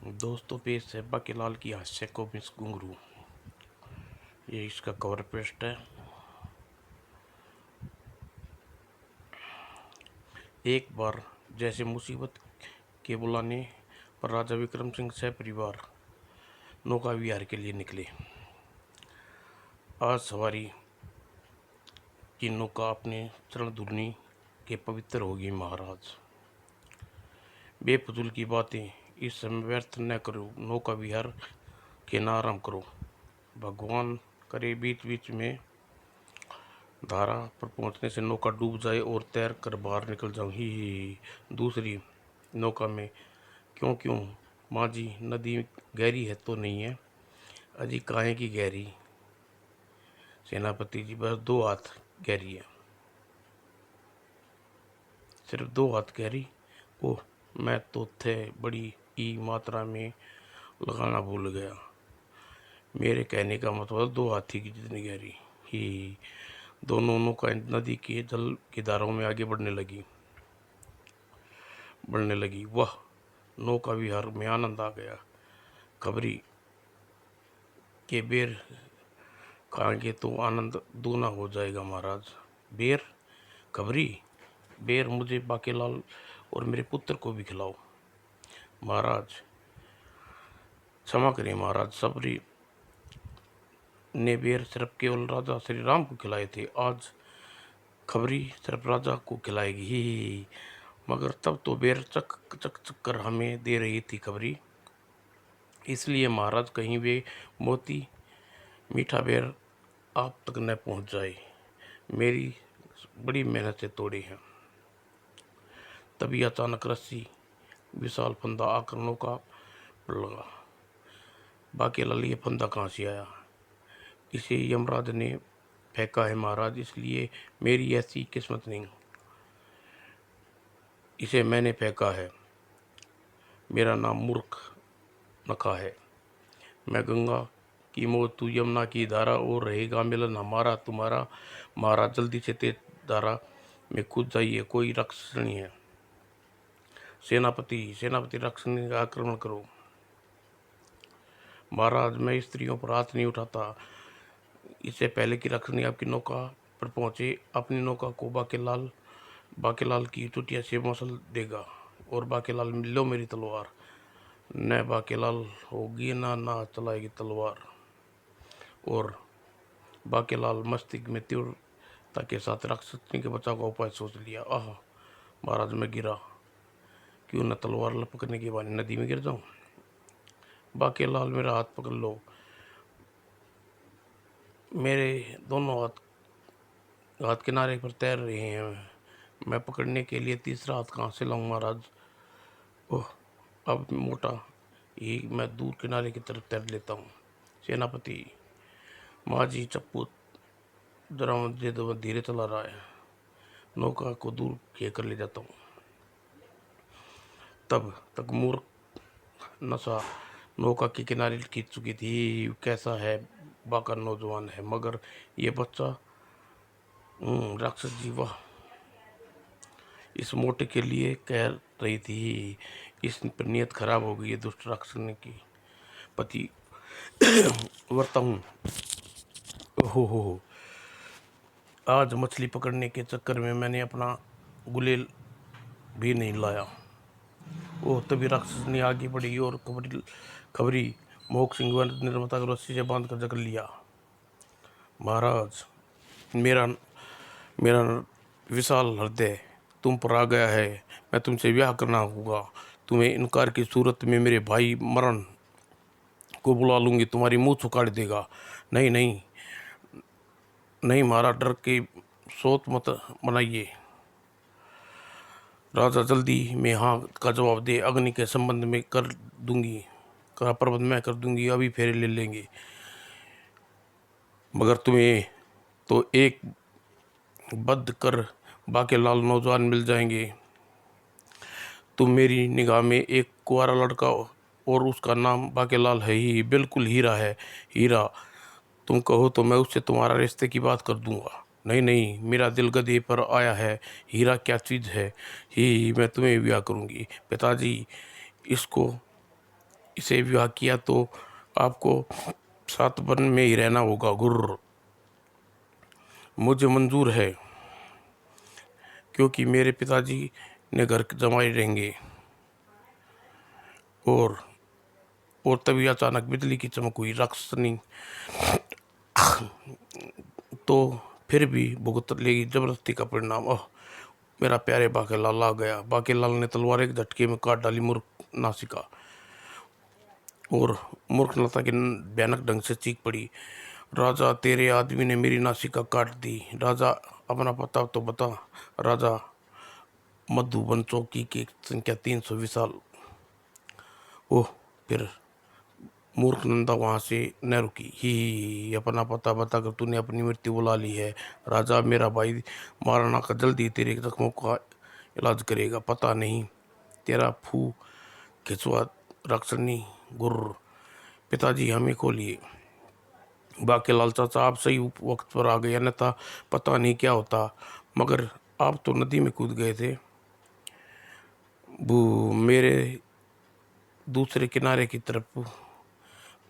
दोस्तों पेश है बाकीलाल की हास्य को मिस घुंघरू। ये इसका कवर पेस्ट है। एक बार जैसे मुसीबत के बुलाने पर राजा विक्रम सिंह सपरिवार नौका विहार के लिए निकले। आज सवारी की नौका अपने चरण धुलनी के पवित्र होगी महाराज। बेफजूल की बातें इस समय व्यर्थ न करो, नौका विहार के न आराम करो। भगवान करे बीच बीच में धारा पर पहुंचने से नौका डूब जाए और तैर कर बाहर निकल जाऊं। ही दूसरी नौका में क्यों क्यों माँ जी, नदी गहरी है तो नहीं है? अजी काहे की गहरी सेनापति जी, बस 2 हाथ गहरी है, सिर्फ 2 हाथ गहरी। ओह, मैं तो थे बड़ी ई मात्रा में लगाना भूल गया। मेरे कहने का मतलब 2 हाथी की जितनी गहरी। ही दोनों नौका नदी के जल की धाराओं में आगे बढ़ने लगी। वह नौका विहार में आनंद आ गया। खबरी के बेर खाएंगे तो आनंद दूना हो जाएगा महाराज। बेर? खबरी? बेर मुझे बाकीलाल और मेरे पुत्र को भी खिलाओ महाराज। क्षमा करें महाराज, सबरी ने बेर सिर्फ केवल राजा श्री राम को खिलाए थे, आज खबरी सिर्फ राजा को खिलाएगी। ही मगर तब तो बेर चक चक चक कर हमें दे रही थी खबरी। इसलिए महाराज कहीं वे मोती मीठा बेर आप तक न पहुंच जाए। मेरी बड़ी मेहनत से तोड़े हैं। तभी अचानक रस्सी विशाल फंदा आकर नौका पर लगा। बाकीलाल, ये फंदा कहाँ से आया? इसे यमराज ने फेंका है महाराज, इसलिए मेरी ऐसी किस्मत नहीं। इसे मैंने फेंका है। मेरा नाम मूर्ख नखा है। मैं गंगा की मौत, तू यमुना की धारा, और रहेगा मिलन हमारा तुम्हारा। महाराज जल्दी से तेज धारा में कूद जाइए, कोई राक्षसनी है। सेनापति राक्षसनी का आक्रमण करो। महाराज मैं स्त्रियों पर हाथ नहीं उठाता। इससे पहले कि राक्षसनी आपकी नौका पर पहुंचे, अपनी नौका को बाकीलाल की चुटिया से मसल देगा। और बाकीलाल, लो मेरी तलवार। न बाकीलाल होगी ना चलाएगी तलवार। और बाकीलाल मस्तिष्क में तीव्रता के साथ राक्षसनी के बचाव का उपाय सोच लिया। आह महाराज, मैं गिरा, क्यों न तलवार लपकने के बाद नदी में गिर जाऊं। बाकीलाल, मेरा हाथ पकड़ लो। मेरे दोनों हाथ किनारे पर तैर रहे हैं, मैं पकड़ने के लिए तीसरा हाथ कहाँ से लाऊं महाराज? ओह, अब मोटा ही मैं दूर किनारे की तरफ तैर लेता हूँ। सेनापति, माँ जी चप्पू जरा मुझे दो, धीरे चला रहा है, नौका को दूर खे कर ले जाता हूँ। तब तक मूर्ख नशा नौका के किनारे खींच चुकी थी। कैसा है बाका नौजवान है, मगर ये बच्चा राक्षस जी, वाह! इस मोटे के लिए कह रही थी। इस पर नियत खराब हो गई है दुष्ट राक्षसनी की। पति वर्ता हूँ। हो आज मछली पकड़ने के चक्कर में मैंने अपना गुलेल भी नहीं लाया। ओह, तभी राक्षसनी आगे बढ़ी और खबरी मोहक सिंह व निर्मता को रस्सी से बांध कर जकड़ लिया। महाराज, मेरा मेरा विशाल हृदय तुम पर आ गया है। मैं तुमसे ब्याह करना होगा। तुम्हें इनकार की सूरत में मेरे भाई मरण को बुला लूंगी, तुम्हारी मुंह उखाड़ देगा। नहीं नहीं नहीं महाराज, डर के सोच मत बनाइए। राजा जल्दी में हाँ का जवाब दे, अग्नि के संबंध में कर दूंगी, का प्रबंध मैं कर दूंगी, अभी फेरे ले लेंगे। मगर तुम्हें तो एक बद कर बाकीलाल नौजवान मिल जाएंगे। तुम मेरी निगाह में एक कुंवारा लड़का हो, और उसका नाम बाकीलाल है ही, बिल्कुल हीरा है, हीरा। तुम कहो तो मैं उससे तुम्हारा रिश्ते की बात कर दूंगा। नहीं नहीं, मेरा दिल गदे पर आया है। हीरा क्या चीज़ है? ही मैं तुम्हें ब्याह करूंगी। पिताजी, इसको इसे विवाह किया तो आपको सात वन में ही रहना होगा। गुर्र, मुझे मंजूर है, क्योंकि मेरे पिताजी ने घर जमाई रहेंगे। और तभी अचानक बिजली की चमक हुई। राक्षसनी तो फिर भी भुगत लेगी जबरदस्ती का परिणाम। मेरा प्यारे बाकेलाल आ गया। बाकेलाल ने तलवार एक झटके में काट डाली मूर्ख नासिका, और मूर्ख लता की भयानक ढंग से चीख पड़ी, राजा, तेरे आदमी ने मेरी नासिका काट दी। राजा, अपना पता तो बता। राजा, मधुबन चौकी की संख्या 300 विशाल। ओह, फिर मूर्ख नंदा वहां से न रुकी। ही, अपना पता बताकर तूने अपनी मृत्यु बुला ली है। राजा, मेरा भाई महाराणा का जल्दी तेरे जख्मों का इलाज करेगा। पता नहीं तेरा फू खिंचवा राक्षसनी। गुर्र, पिताजी हमें खोलिए। बाकेलाल चाचा, आप सही वक्त पर आ गए, अन्यथा पता नहीं क्या होता। मगर आप तो नदी में कूद गए थे। वो मेरे दूसरे किनारे की तरफ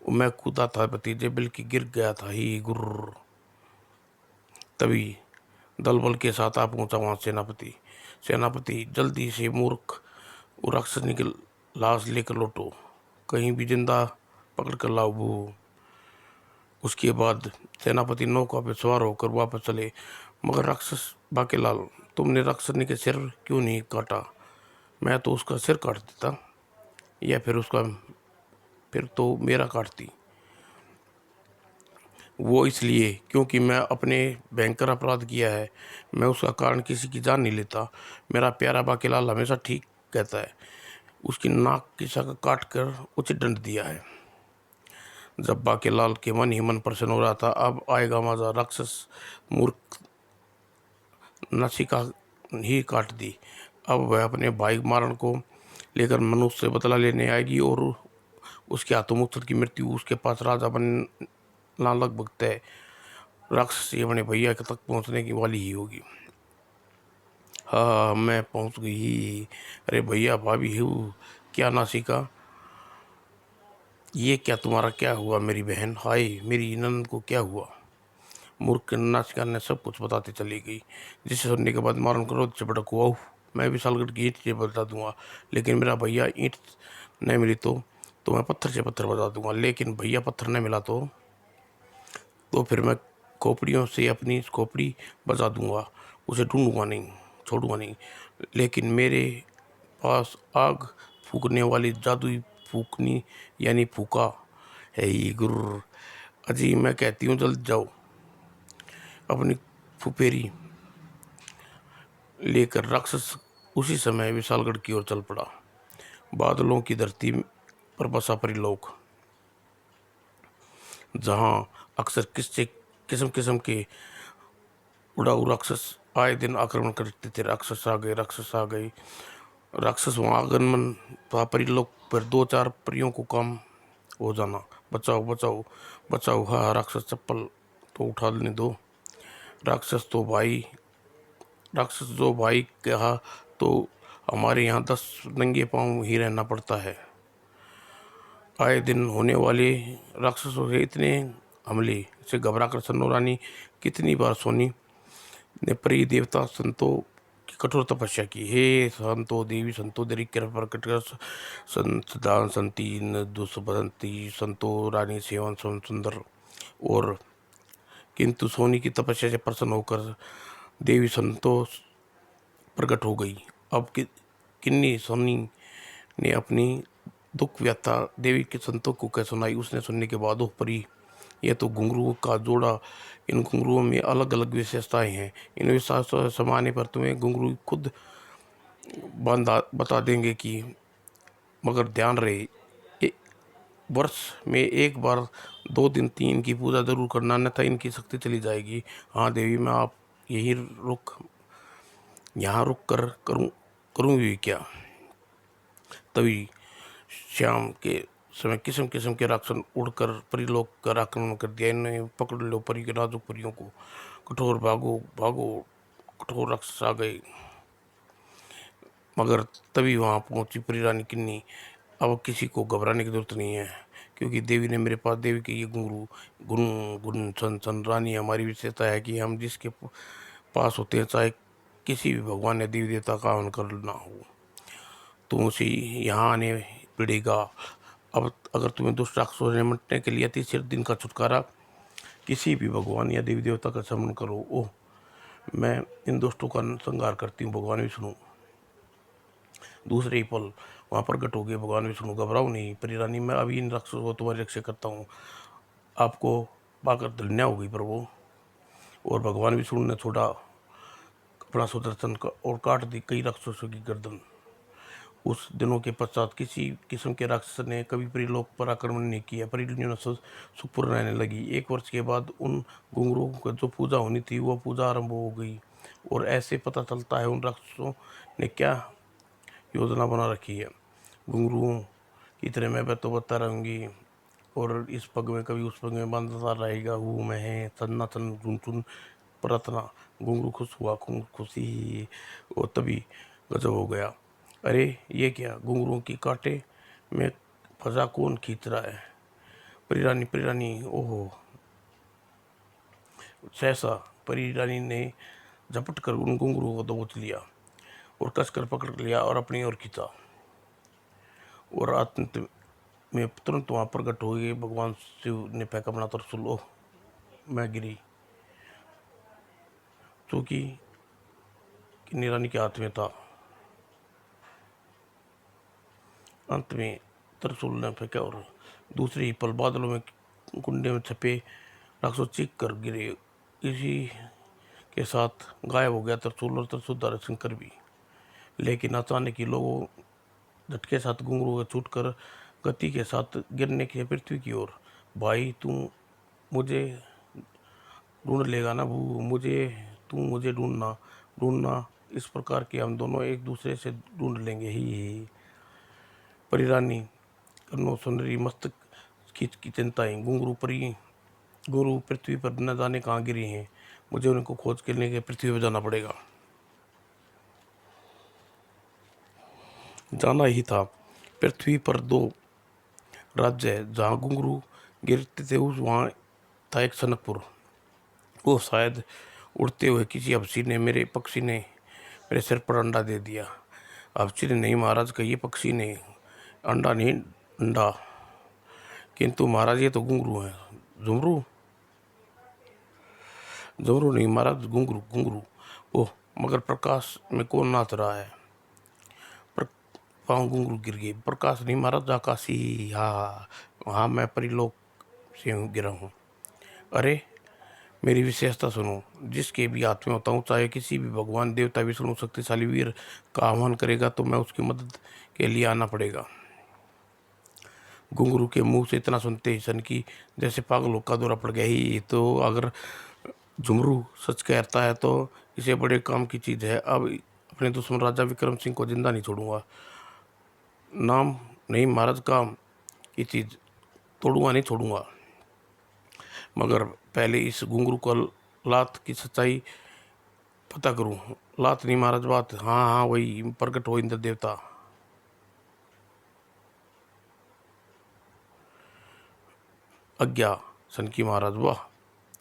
मैं कूदा था भतीजे, बल्कि गिर गया था। ही, गुर्र, तभी दल बल के साथ आ पहुंचा वहां सेनापति। सेनापति, जल्दी से मूर्ख राक्षसनी की लाश लेकर लौटो, कहीं भी जिंदा पकड़ कर लाओ। वो उसके बाद सेनापति नौका पर सवार होकर वापस चले। मगर राक्षस बाकेलाल, तुमने राक्षसनी के सिर क्यों नहीं काटा? मैं तो उसका सिर काट देता, या फिर तो मेरा काटती। वो इसलिए क्योंकि मैं अपने भयंकर अपराध किया है। मैं उसका कारण किसी की जान नहीं लेता। मेरा प्यारा बाकेलाल हमेशा ठीक कहता है। उसकी नाक की शाखा काट कर उचित दंड दिया है। जब बाकेलाल के मन ही मन प्रसन्न हो रहा था, अब आएगा मजा। राक्षस मूर्ख नासिका ही काट दी। अब वह अपने भाई मारण को लेकर मनुष्य से बदला लेने आएगी, और उसके हाथों मुक्तर की मृत्यु उसके पास राजा बनना लगभग तय। राक्षस ये अपने भैया के तक पहुंचने की वाली ही होगी। हाँ, मैं पहुंच गई। अरे भैया, भाभी हूँ। क्या नासिका, ये क्या तुम्हारा क्या हुआ? मेरी बहन, हाय, मेरी ननद को क्या हुआ? मूर्ख नासिका ने सब कुछ बताते चली गई, जिसे सुनने के बाद मारन क्रोध से भड़क हुआ। मैं विशालगढ़ की ईंट से बता दूंगा, लेकिन मेरा भैया ईंट न मिली तो मैं पत्थर से पत्थर बता दूंगा। लेकिन भैया पत्थर न मिला तो फिर मैं खोपड़ियों से अपनी खोपड़ी बजा दूंगा, उसे ढूंढूंगा नहीं, छोड़ूंगा नहीं। लेकिन मेरे पास आग फूकने वाली जादुई फूकनी यानी फूका है। ये गुर्र, अजी मैं कहती हूँ जल्द जाओ। अपनी फुफेरी लेकर राक्षस उसी समय विशालगढ़ की ओर चल पड़ा। बादलों की धरती पर बसा परिलोक, जहां अक्सर किस्म किस्म के उड़ाऊ राक्षस आए दिन आक्रमण करते थे। राक्षस आ गए, राक्षस आ गए। राक्षस वहां आगमन था परिलोक पर 2-4 परियों को काम हो जाना। बचाओ बचाओ बचाओ। हाँ, राक्षस चप्पल तो उठा लेने दो। राक्षस जो भाई कहा तो हमारे यहाँ 10 नंगे पांव ही रहना पड़ता है। आए दिन होने वाले राक्षसों से इतने हमले से घबराकर सन्नो रानी कितनी बार सोनी ने परी देवता संतों की कठोर तपस्या की। हे संतो देवी संतो दरी कर प्रकट कर संतदान संती न दुष्बंती संतो रानी सेवन सुंदर। और किंतु सोनी की तपस्या से प्रसन्न होकर देवी संतोष प्रकट हो गई। अब किन्नी सोनी ने अपनी दुख व्यथा देवी के संतों को कह सुनाई। उसने सुनने के बाद, ओह परी, यह तो घुंघरू का जोड़ा। इन घुंघरुओं में अलग अलग विशेषताएं हैं। इन विशेषताओं समाने पर तुम्हें घुंघरू खुद बता देंगे कि, मगर ध्यान रहे, वर्ष में एक बार 2 दिन 3 की पूजा जरूर करना, अन्यथा इनकी शक्ति चली जाएगी। हाँ देवी, मैं आप यही यहाँ रुक कर करूँ भी क्या? तभी शाम के समय किस्म किस्म के राक्षस उड़कर परीलोक का आक्रमण कर दिया। इन्हें पकड़ लो, परी के नाजुक परियों को। कठोर भागो भागो, कठोर राक्षस आ गए। मगर तभी वहां पहुंची परी रानी किन्नी। अब किसी को घबराने की जरूरत नहीं है, क्योंकि देवी ने मेरे पास देवी के ये घुंघरू गुन गुन सन सन रानी हमारी विशेषता है कि हम जिसके पास होते हैं, चाहे किसी भी भगवान या देवी देवता का हवन करना हो, तो उसे यहाँ आने पड़ेगा। अब अगर तुम्हें दुष्ट राक्षसों से निपटने के लिए 30 दिन का छुटकारा किसी भी भगवान या देवी देवता का समन करो। ओह, मैं इन दुष्टों का संहार करती हूँ भगवान विष्णु। दूसरे ही पल वहाँ प्रकट हो गए भगवान विष्णु। घबराओ नहीं परी रानी, मैं अभी इन राक्षसों को तुम्हारी रक्षा करता हूँ। आपको पाकर धन्य हो गई प्रभु। और भगवान विष्णु ने छोड़ा अपना सुदर्शन का और काट दी कई राक्षसों की गर्दन। उस दिनों के पश्चात किसी किस्म के राक्षस ने कभी परीलोक पर आक्रमण नहीं किया। परिजनों सुखपूर्ण रहने लगी। 1 वर्ष के बाद उन घुंघरुओं की जो पूजा होनी थी वह पूजा आरंभ हो गई। और ऐसे पता चलता है उन राक्षसों ने क्या योजना बना रखी है। घुंघरुओं की तरह मैं तो बता रहूँगी, और इस पग में कभी उस पग में बांधता रहेगा। हूँ मैं है चन्ना चन चुन चुन प्रार्थना। घुंघरू खुश हुआ खुशी। और तभी गजब हो गया। अरे ये क्या, घुंघरुओं की कांटे में फंसा कौन खींच रहा है? परी रानी ओहो। सहसा परी रानी ने झपट कर उन घुंघरुओं को दबोच लिया और कसकर पकड़ लिया और अपनी ओर खींचा। और अंत में तुरंत वहाँ प्रकट हो गए भगवान शिव ने फेंका अपना त्रिशूल। ओह, मैं गिरी, क्योंकि किन्नी रानी के हाथ में था। अंत में त्रिशूल ने फेंका और दूसरे ही पल बादलों में कुंडे में छपे राक्षस चीख कर गिरे। इसी के साथ गायब हो गया त्रिशूल और त्रिशूलधारी शंकर भी। लेकिन अचानक ही लोगों झटके साथ घुंघरू छूट कर गति के साथ गिरने के पृथ्वी की ओर। भाई तू मुझे ढूंढ लेगा ना बू, तू मुझे ढूंढना ढूंढना। इस प्रकार के हम दोनों एक दूसरे से ढूंढ लेंगे ही। परिरानी कन्नो सुंदरी मस्तक खींच की चिंताएं। घुंघरू परी गुरु पृथ्वी पर न जाने कहाँ गिरी हैं। मुझे उनको खोज के लिए पृथ्वी पर जाना पड़ेगा। जाना ही था। पृथ्वी पर 2 राज्य है जहाँ घुंघरू गिरते थे, उस वहाँ था एक सनकपुर। वो शायद उड़ते हुए किसी हबसी ने मेरे सिर पर अंडा दे दिया। हबसी ने नहीं महाराज, कहिए पक्षी ने। अंडा नहीं, अंडा। किंतु महाराज ये तो घुंघरू है। झुमरू झुमरू नहीं महाराज, घुंघरू घुंघरू। ओह, मगर प्रकाश में कौन नाच रहा है? पाँव घुंघरू गिर गए। प्रकाश नहीं महाराज, आकाशी। हाँ हाँ, मैं परिलोक से गिरा हूँ। अरे मेरी विशेषता सुनो। जिसके भी हाथ में होता हूँ, चाहे किसी भी भगवान देवता विष्णु शक्तिशाली वीर का आह्वान करेगा तो मैं उसकी मदद के लिए आना पड़ेगा। घुंघरू के मुंह से इतना सुनते ही सन की जैसे पागलों का दौरा पड़ गया ही। तो अगर झुमरू सच कहता है तो इसे बड़े काम की चीज़ है। अब अपने दुश्मन राजा विक्रम सिंह को जिंदा नहीं छोड़ूंगा। नाम नहीं महाराज, काम की चीज़ तोड़ूंगा नहीं छोड़ूंगा। मगर पहले इस घुंघरू को लात की सच्चाई पता करूं। लात नहीं महाराज, बात। हाँ हाँ वही, प्रकट हो इंद्र देवता। आज्ञा सन की महाराज। वाह।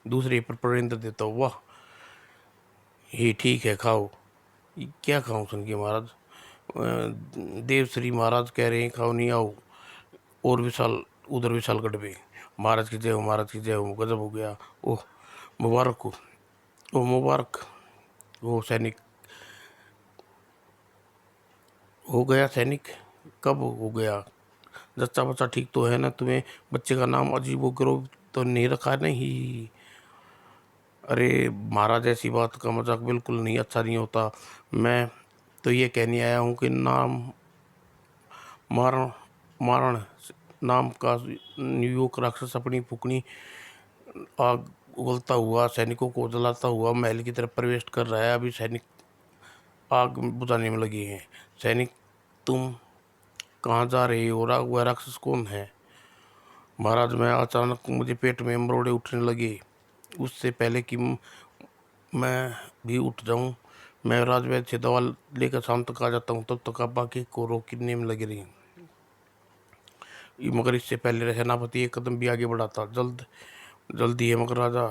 दूसरे पर इंद्र देवता। वाह, ये ठीक है, खाओ। ये क्या खाऊं सन की महाराज? देव श्री महाराज कह रहे हैं खाओ, नहीं आओ। और विशाल उधर विशालगढ़ में महाराज की जय हो, महाराज की जय हो। गजब हो गया। ओह मुबारक हो, ओह मुबारक हो सैनिक। हो गया सैनिक? कब हो गया? जच्चा बच्चा ठीक तो है ना? तुम्हें बच्चे का नाम अजीबो गरीब तो नहीं रखा? नहीं। अरे महाराज, ऐसी बात का मजाक बिल्कुल नहीं, अच्छा नहीं होता। मैं तो ये कहने आया हूँ कि नाम मारण मारण नाम का न्यूयॉर्क राक्षस अपनी फुकनी आग उगलता हुआ सैनिकों को जलाता हुआ महल की तरफ प्रवेश कर रहा है। अभी सैनिक आग बुझाने में लगे हैं। सैनिक तुम कहाँ जा रहे हो? वह राक्षस कौन है? महाराज, मैं अचानक मुझे पेट में मरोड़े उठने लगे। उससे पहले कि मैं भी उठ जाऊं, मैं राजवैद्य से दवा लेकर शाम तक आ जाता हूँ। तब तक आप बाकी को रोकने में लगे रही। मगर इससे पहले सेनापति एक कदम भी आगे बढ़ा था। जल्दी है, मगर राजा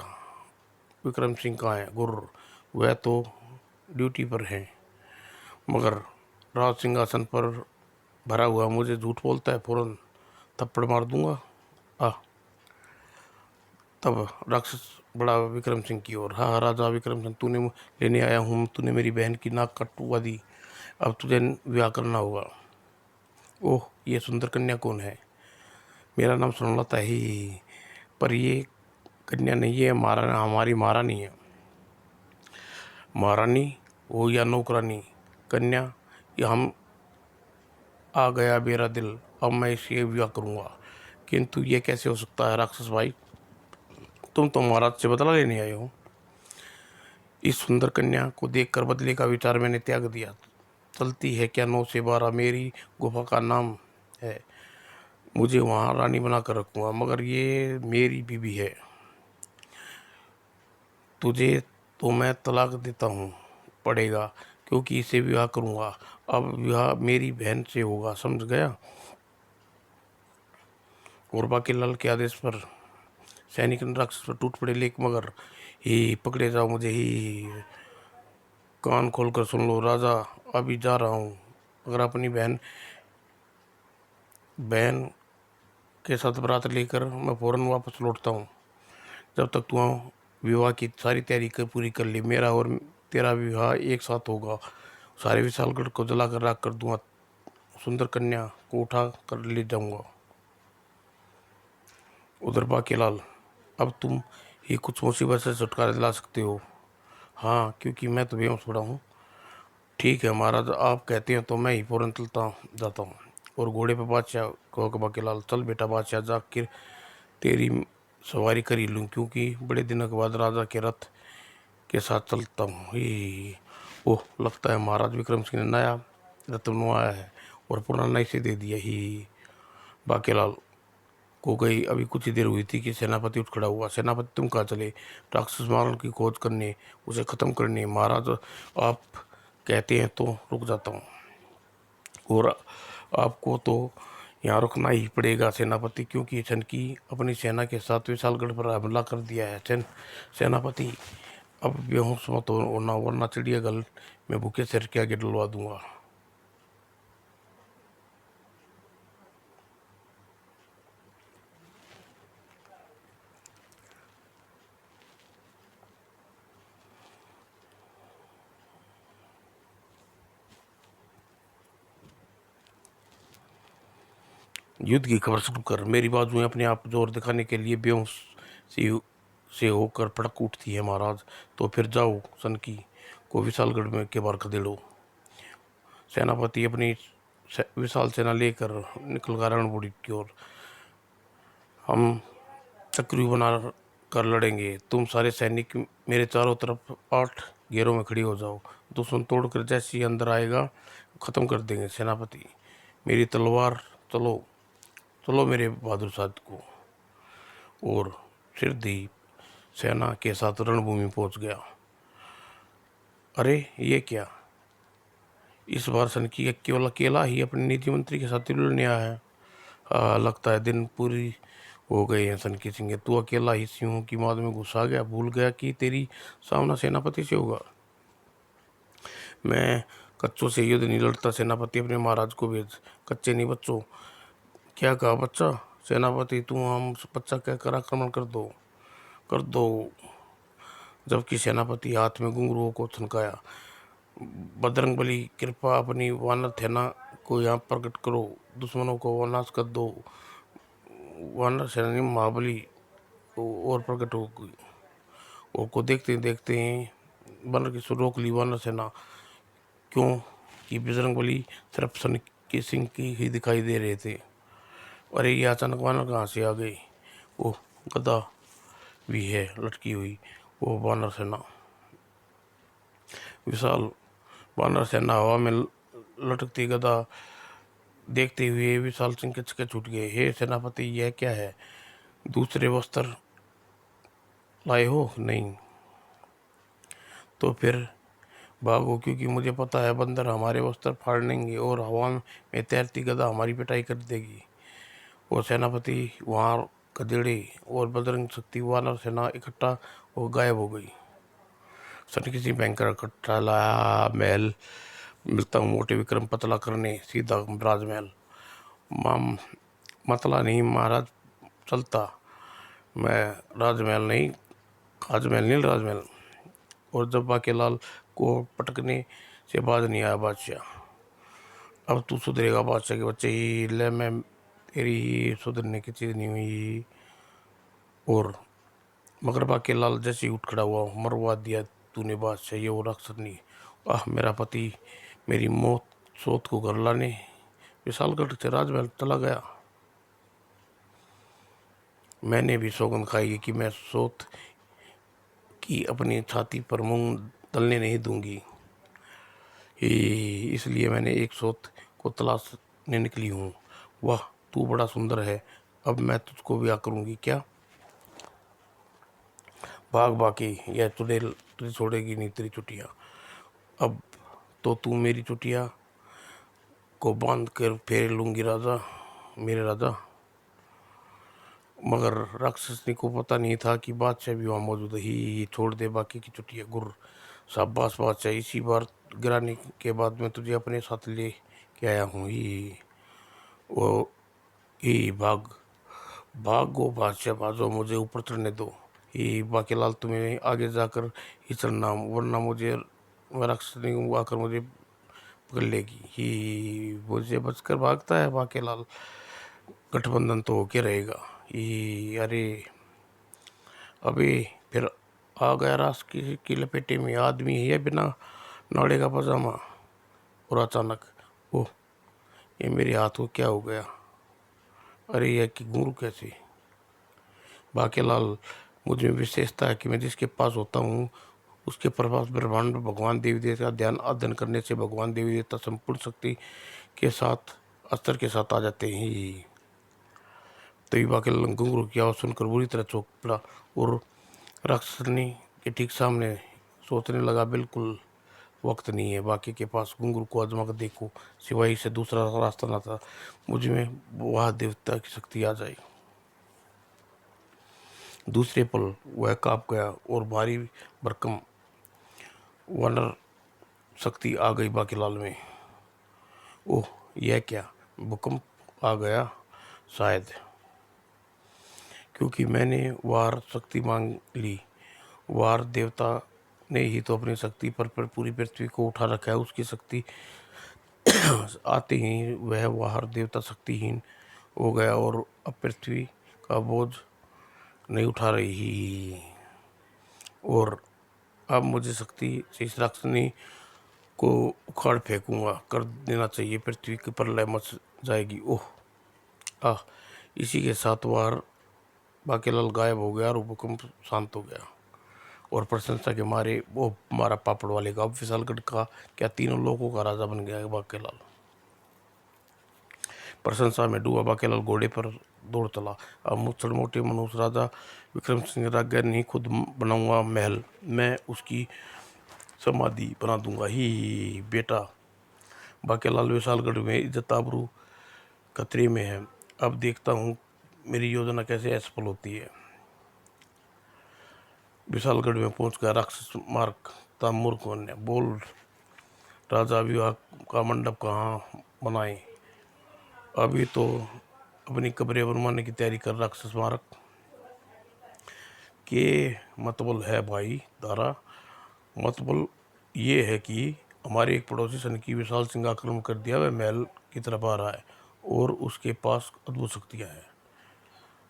विक्रम सिंह कहाँ है? गुर्र, वह तो ड्यूटी पर है। मगर राज सिंहासन पर भरा हुआ मुझे झूठ बोलता है, फौरन थप्पड़ मार दूंगा। आ तब राक्षस बड़ा विक्रम सिंह की ओर। हाँ राजा विक्रम सिंह, तूने लेने आया हूँ, तूने मेरी बहन की नाक कटवा दी, अब तुझे विवाह करना होगा। ओह, ये सुंदर कन्या कौन है? मेरा नाम सुनलता ही, पर ये कन्या नहीं है, हमारी महारानी है। महारानी हो या नौकरानी, कन्या ये हम आ गया मेरा दिल, अब मैं इसे विवाह करूंगा। किंतु ये कैसे हो सकता है राक्षस भाई? तुम तो महाराज से बदला लेने आए हो। इस सुंदर कन्या को देखकर बदले का विचार मैंने त्याग दिया। चलती है क्या 9 से 12, मेरी गुफा का नाम है, मुझे वहाँ रानी बना कर रखूँगा, मगर ये मेरी बीवी है। तुझे तो मैं तलाक देता हूँ पड़ेगा, क्योंकि इसे विवाह करूँगा। अब विवाह मेरी बहन से होगा, समझ गया? और बाकी लाल के आदेश पर सैनिक राक्षस पर टूट पड़े, लेक मगर ही पकड़े जाओ मुझे ही। कान खोलकर सुन लो राजा, अभी जा रहा हूँ। अगर अपनी बहन बहन के साथ बारात लेकर मैं फौरन वापस लौटता हूँ। जब तक तू विवाह की सारी तैयारी पूरी कर ली, मेरा और तेरा विवाह एक साथ होगा। सारे विशालगढ़ को जलाकर राख कर दूंगा, सुंदर कन्या को उठा कर ले जाऊंगा। उधर बाकीलाल, अब तुम ही कुछ मुसीबत से छुटकारा दिला सकते हो। हाँ, क्योंकि मैं तो बेहोश पड़ा हूँ। ठीक है महाराज, आप कहते हैं तो मैं ही फौरन चलता जाता हूँ। और घोड़े पर बादशाह कहो कि बाकीलाल, चल बेटा बादशाह, जाकर तेरी सवारी कर ही लूँ, क्योंकि बड़े दिनों के बाद राजा के रथ के साथ चलता हूँ। ही ओह, लगता है महाराज विक्रम सिंह ने नया रथ बनवाया है और पुराना इसे दे दिया। ही बाकीलाल को गई अभी कुछ ही देर हुई थी कि सेनापति उठ खड़ा हुआ। सेनापति, तुम कहाँ चले? राक्षस मारण की खोज करने, उसे खत्म करने। महाराज आप कहते हैं तो रुक जाता हूँ, और आपको तो यहाँ रुकना ही पड़ेगा सेनापति, क्योंकि चनकी अपनी सेना के साथ विशालगढ़ पर हमला कर दिया है। सेनापति, अब बेहोश मत होना, वरना चिड़ियाघर में भूखे सिर के आगे डलवा दूंगा। युद्ध की खबर शुरू कर। मेरी बाजुएं अपने आप जोर दिखाने के लिए बेहोश सी से होकर पड़क उठती है महाराज। तो फिर जाओ, सनकी को विशालगढ़ में के बाहर खदेड़ो। सेनापति अपनी विशाल सेना लेकर निकल गया रणभूमि की ओर। हम चक्री बना कर लड़ेंगे। तुम सारे सैनिक मेरे चारों तरफ 8 घेरों में खड़ी हो जाओ। दुश्मन तोड़कर जैसे ही अंदर आएगा खत्म कर देंगे। सेनापति, मेरी तलवार, चलो चलो मेरे बहादुर साथ को। और सिरधी सेना के साथ रणभूमि पहुंच गया। अरे ये क्या, इस बार सनकी केवल अकेला ही अपने नीति मंत्री के साथ लड़ने आया है। लगता है दिन पूरी हो गई है सनकी सिंह। तू अकेला ही सिंहों की माद में घुसा गया, भूल गया कि तेरी सामना सेनापति से होगा। मैं कच्चों से युद्ध नहीं लड़ता सेनापति, अपने महाराज को भेज। कच्चे नहीं बच्चों। क्या कहा बच्चा? सेनापति, तू हम बच्चा कहकर आक्रमण कर दो। जबकि सेनापति हाथ में घुंघरुओं को थनकाया। बजरंगबली, कृपा अपनी वानर सेना को यहाँ प्रकट करो, दुश्मनों को वनाश कर दो। वानर सेनानी महाबली और प्रकट हो गई। और को देखते देखते वानर की सुर रोक ली वानर सेना, क्यों कि बजरंगबली सिर्फ सन की सिंह की ही दिखाई दे रहे थे। अरे ये अचानक वानर कहाँ से आ गई? ओह, गदा भी है लटकी हुई। वो वानर सेना, विशाल वानर सेना हवा में लटकती गदा देखते हुए विशाल सिंह के छूट गए। हे सेनापति, यह क्या है? दूसरे वस्त्र लाए हो? नहीं तो फिर भागो, क्योंकि मुझे पता है बंदर हमारे वस्त्र फाड़ लेंगे और हवा में तैरती गदा हमारी पिटाई कर देगी। और सेनापति वहाँ गधेड़े और बजरंग शक्ति वानर सेना इकट्ठा हो गायब हो गई। सन किसी भयंकर इकट्ठा लाया महल, मिलता हूँ मोटे विक्रम पतला करने सीधा राजमहल। माम मतला नहीं महाराज चलता, मैं राजमहल नहीं, राजमहल नहीं राजमहल। और जब बाकेलाल को पटकने से बाज नहीं आया बादशाह। अब तू सुधरेगा बादशाह के बच्चे ही, ले मैं तेरी ही सुधरने की चीज़ नहीं हुई। और मगर बाकेलाल जैसे ही उठ खड़ा हुआ, मरवा दिया तूने बादशाह, ये वो राक्षस नहीं। आह मेरा पति मेरी मौत सोत को घर लाने विशालगढ़ से राजमहल चला गया। मैंने भी सौगंध खाई कि मैं सोत की अपनी छाती पर मूंग तलने नहीं दूंगी, इसलिए मैंने एक सोत को तलाशने निकली हूँ। वाह तू बड़ा सुंदर है, अब मैं तुझको ब्याह करूँगी क्या? भाग बाकी, यह तुझे छोड़ेगी नहीं तेरी चुटिया। अब तो तू मेरी चुटिया को बांध कर फेर लूँगी राजा, मेरे राजा। मगर राक्षसनी को पता नहीं था कि बादशाह भी वहाँ मौजूद ही। छोड़ दे बाकी की चुटिया गुर, शाबाश बादशाह, इसी बार गिराने के बाद मैं तुझे अपने साथ ले के आया हूँ ही। वो ही भाग भागो बादशाह भागो, मुझे ऊपर चढ़ने दो। ही बाकीलाल तुम्हें आगे जाकर ही चलना, वरना मुझे राक्षसनी आकर मुझे पकड़ लेगी। ही मुझे बचकर भागता है बाकीलाल, गठबंधन तो होके रहेगा। ही अरे अभी फिर आ गया रास की लपेटे में, आदमी है या बिना नाड़े का पजामा। और अचानक ओह ये मेरे हाथ को क्या हो गया? अरे यह कि गुरु कैसे? बाकीलाल मुझ में विशेषता है कि मैं जिसके पास होता हूँ उसके प्रभाव ब्रह्मांड भगवान देवी देवता का ध्यान अध्ययन करने से भगवान देवी देवता संपूर्ण शक्ति के साथ अस्त्र के साथ आ जाते हैं। तभी बाकीलाल घुंघरू की आवाज़ सुनकर बुरी तरह चौंक पड़ा और राक्षसनी के ठीक सामने सोचने लगा, बिल्कुल वक्त नहीं है बाकी के पास, घुंघरू को आजमा कर देखो, सिवाय से दूसरा रास्ता ना था, मुझ में वह देवता की शक्ति आ जाए। दूसरे पल वह काँप गया और भारी भरकम वानर शक्ति आ गई बाकीलाल में। ओह यह क्या, भूकंप आ गया शायद, क्योंकि मैंने वार शक्ति मांग ली। वार देवता ने ही तो अपनी शक्ति पर पूरी पृथ्वी को उठा रखा है, उसकी शक्ति आते ही वह वार देवता शक्तिहीन हो गया और अब पृथ्वी का बोझ नहीं उठा रही। और अब मुझे शक्ति से इस राक्षसनी को उखाड़ फेंकूंगा कर देना चाहिए, पृथ्वी की प्रलय मच जाएगी। ओह आह, इसी के साथ वार बाकीलाल गायब हो गया और भूकंप शांत हो गया। और प्रशंसा के मारे वो हमारा पापड़ वाले का, अब विशालगढ़ का क्या तीनों लोगों का राजा बन गया बाकीलाल। प्रशंसा में डूबा बाकीलाल घोड़े पर दौड़ चला। अब मुझसे मोटे मनुष्य राजा विक्रम सिंह राज्य नहीं खुद बनाऊंगा महल, मैं उसकी समाधि बना दूंगा ही। बेटा बाकीलाल विशालगढ़ में इज्जत आबरू खतरे में है, अब देखता हूँ मेरी योजना कैसे असफल होती है। विशालगढ़ में पहुंच गया राक्षस मार्ग था मूर्ख ने बोल, राजा विवाह का मंडप कहाँ बनाए? अभी तो अपनी कब्रें बनवाने की तैयारी कर राक्षस मार्ग के मतबल है भाई दारा। मतबल ये है कि हमारे एक पड़ोसी सन की विशाल सिंह आक्रमण कर दिया, वह महल की तरफ आ रहा है और उसके पास अद्भुत शक्तियाँ हैं।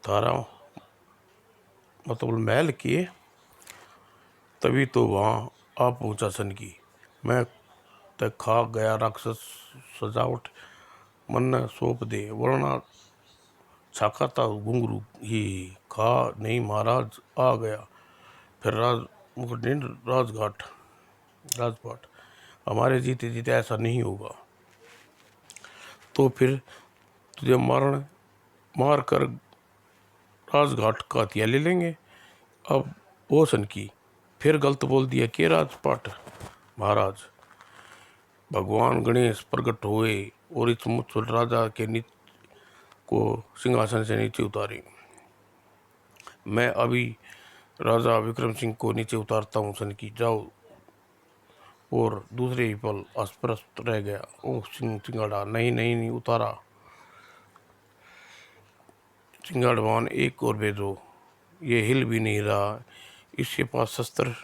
तारा मतबल महल के, तभी तो वहाँ आ पहुँचा सन की। मैं तक खा गया राक्षस सजावट मन न सौंप दे, वरना छाकाता घुंघरू ही। खा नहीं महाराज आ गया फिर राजघाट राजपाट, हमारे जीते जीते ऐसा नहीं होगा तो फिर तुझे मार कर राजघाट का हथिया ले लेंगे। अब वो सन की फिर गलत बोल दिया कि राजपाट महाराज, भगवान गणेश प्रकट हुए और इस मुझ राजा के को सिंहासन से नीचे उतारी। मैं अभी राजा विक्रम सिंह को नीचे उतारता हूँ सनकी, जाओ। और दूसरे ही पल अस्पष्ट रह गया। ओह सिंगाड़ा, नहीं नहीं नहीं उतारा। सिंगाड़वान, एक और भेजो, ये हिल भी नहीं रहा, इसके पास शस्त्र,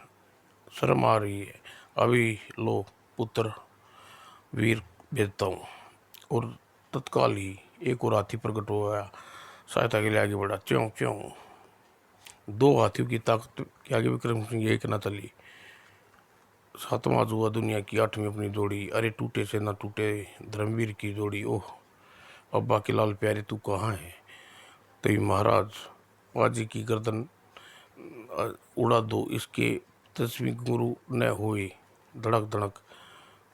शर्म आ रही है। अभी लो पुत्र वीर भेजता हूँ। और तत्काल ही एक और हाथी प्रकट हो गया, सहायता के लिए आगे बढ़ा। च्यों च्यों, दो हाथियों की ताकत के आगे विक्रम सिंह एक न चली। सातवां जुआ दुनिया की आठवीं अपनी जोड़ी, अरे टूटे से न टूटे धर्मवीर की जोड़ी। ओह अब्बा के लाल प्यारे तू कहाँ है? तभी महाराज, पाजी की गर्दन उड़ा दो, इसके तस्वीर गुरु न होए। धड़क धड़क,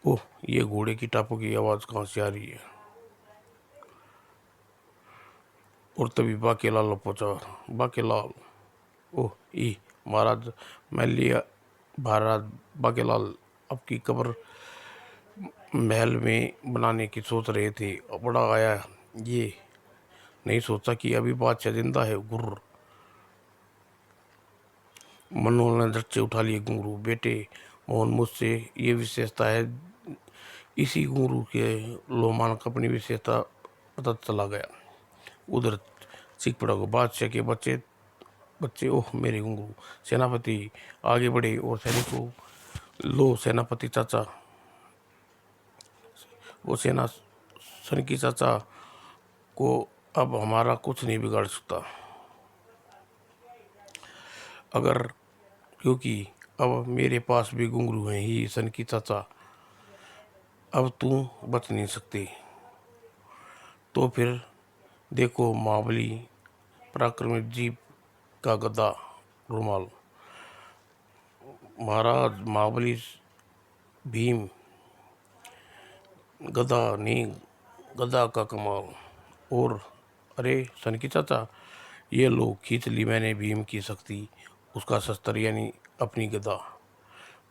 ओह ये घोड़े की टापों की आवाज़ कहाँ से आ रही है? और तभी बाकेलाल पहुंचा। बाकेलाल, ओह ई महाराज, मैं लिया महाराज बाकेलाल आपकी कब्र महल में बनाने की सोच रहे थे, बड़ा आया, ये नहीं सोचा कि अभी बादशाह जिंदा है। गुर्र, मनोहर ने झट से उठा लिए घुंघरू। बेटे मोहन, मुझसे ये विशेषता है, इसी घुंघरू के लोमान का अपनी विशेषता पता चला गया। उधर चीख पड़ा को बादशाह के बच्चे बच्चे, ओह मेरे घुंघरू। सेनापति आगे बढ़े और सैनिकों, लो सेनापति चाचा, वो सेना सनकी चाचा को अब हमारा कुछ नहीं बिगाड़ सकता, अगर, क्योंकि अब मेरे पास भी घुंघरू हैं ही। सनकी चाचा, अब तू बच नहीं सकती। तो फिर देखो महाबली पराक्रमी जीप का गदा रुमाल। महाराज महाबली भीम गदा नहीं, गदा का कमाल। और अरे सनकी चाचा, ये लो खींच ली मैंने भीम की शक्ति, उसका शस्त्र यानी अपनी गदा।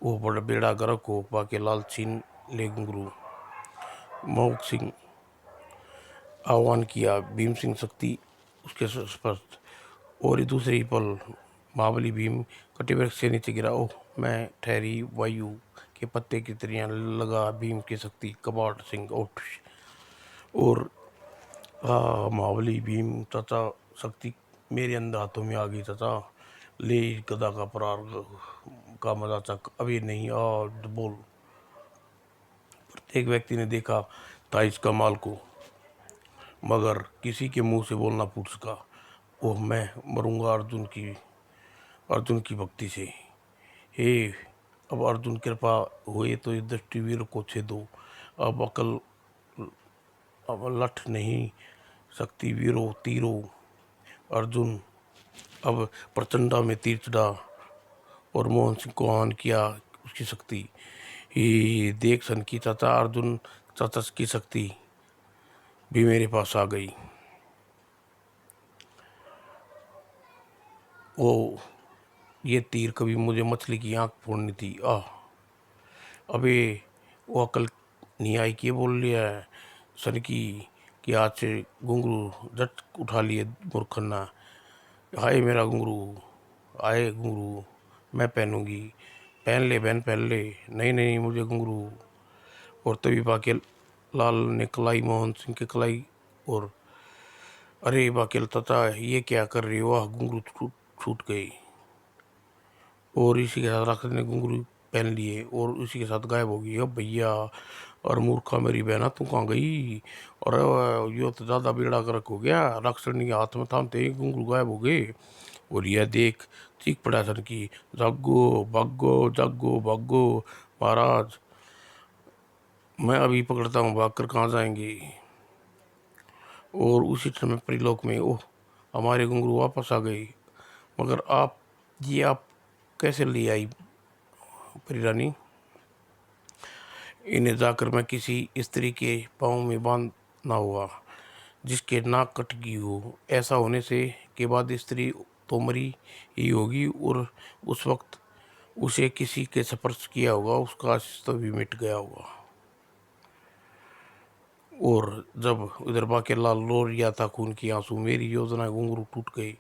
वो बड़ा बेड़ा गर्क हो, बाके लाल छीन ले घुंघरू। मोहक सिंह आह्वान किया, भीम सिंह शक्ति उसके स्पष्ट। और दूसरे ही पल महाबली भीम कटिवृक्ष से नीचे गिरा। ओह मैं ठहरी वायु के पत्ते की तरियां लगा भीम की शक्ति, कबाड़ सिंह उठ। और महाबली भीम चाचा, शक्ति मेरे अंदर हाथों में आ गई चाचा, ले गदा का प्रहार का मजा चक, अभी नहीं आ बोल। प्रत्येक व्यक्ति ने देखा था इस कमाल को, मगर किसी के मुंह से बोलना फूट सका। ओह मैं मरूंगा अर्जुन की भक्ति से। हे अब अर्जुन कृपा हुए तो इस दृष्टिवीर को छेदो। अब अकल, अब लठ नहीं शक्ति वीरो तीरो। अर्जुन अब प्रचंडा में तीर चढ़ा और मोहन सिंह को आह्वान किया उसकी शक्ति। ही देख सन की चाचा, अर्जुन चाचा की शक्ति भी मेरे पास आ गई। ओ ये तीर कभी मुझे मछली की आंख फोड़नी थी। अबे वो अकल नहीं आई कि बोल लिया है सन की आज से घुंघरू झट उठा लिए मूर्खन्ना। हाय मेरा घुंघरू, आए घुंघरू, मैं पहनूंगी। पहन ले बहन पहन ले। नहीं नहीं मुझे घुंघरू। और तभी बाके लाल ने कलाई मोहन सिंह के कलाई। और अरे बाकेल चाचा ये क्या कर रही हो? वाह घुंघरू छूट गई। और इसी के साथ राक्षस ने घुंघरू पहन लिए और इसी के साथ गायब हो गई। अब भैया, और मूर्खा मेरी बहना तू कहाँ गई? और यो तो ज़्यादा बेड़ा गर्क हो गया, राक्षसनी के हाथ में थामते ही घुंघरू गायब हो गए। और यह देख चीख पड़ा सन की, जागो भागो जागो भागो महाराज, मैं अभी पकड़ता हूँ, भागकर कहाँ जाएंगे? और उसी समय परिलोक में, ओह हमारे घुंघरू वापस आ गई। मगर आप कैसे ले आई परिरानी? इन्हें जाकर मैं किसी स्त्री के पाँव में बांधना हुआ जिसके नाक कट गई हो। ऐसा होने से के बाद स्त्री तो मरी ही होगी और उस वक्त उसे किसी के स्पर्श किया होगा, उसका अस्तित्व भी मिट गया होगा। और जब उधर बाकेलाल रो रिया था खून की आंसू, मेरी योजना घुंघरू टूट गई,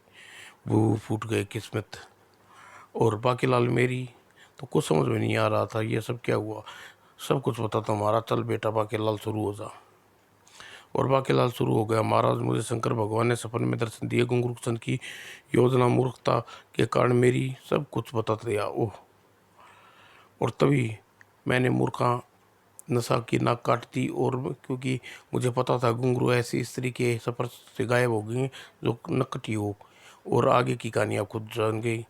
वो फूट गए किस्मत। और बाकेलाल मेरी तो कुछ समझ में नहीं आ रहा था ये सब क्या हुआ। सब कुछ पता था हमारा, चल बेटा बाकेलाल शुरू हो जा। और बाकेलाल शुरू हो गया। महाराज मुझे शंकर भगवान ने सपने में दर्शन दिए, घुंघरू चंद की योजना मूर्खता के कारण मेरी सब कुछ बता दिया। ओह, और तभी मैंने मूर्खा नशा की नाक काट दी। और क्योंकि मुझे पता था घुंघरू ऐसी स्त्री के सफर से गायब हो गई जो नकटी हो, और आगे की कहानी आप खुद जान गई।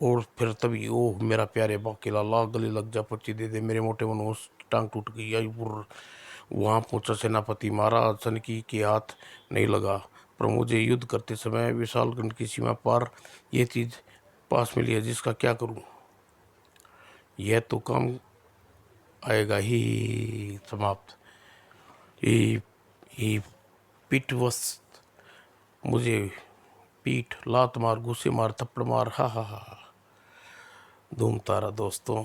और फिर तभी ओह मेरा प्यारे बाकेलाल, गले लग जा पर्ची दे दे, मेरे मोटे मनोज की टांग टूट गई। आईपुर वहाँ पहुंचा सेनापति, महाराज सनकी के हाथ नहीं लगा, पर मुझे युद्ध करते समय विशालगढ़ की सीमा पार ये चीज पास मिली है जिसका क्या करूं। यह तो काम आएगा ही। समाप्त। ही ही पीठवश मुझे पीठ लात मार, घुसे मार, थप्पड़ मार, हा हा हा। धूम तारा दोस्तों।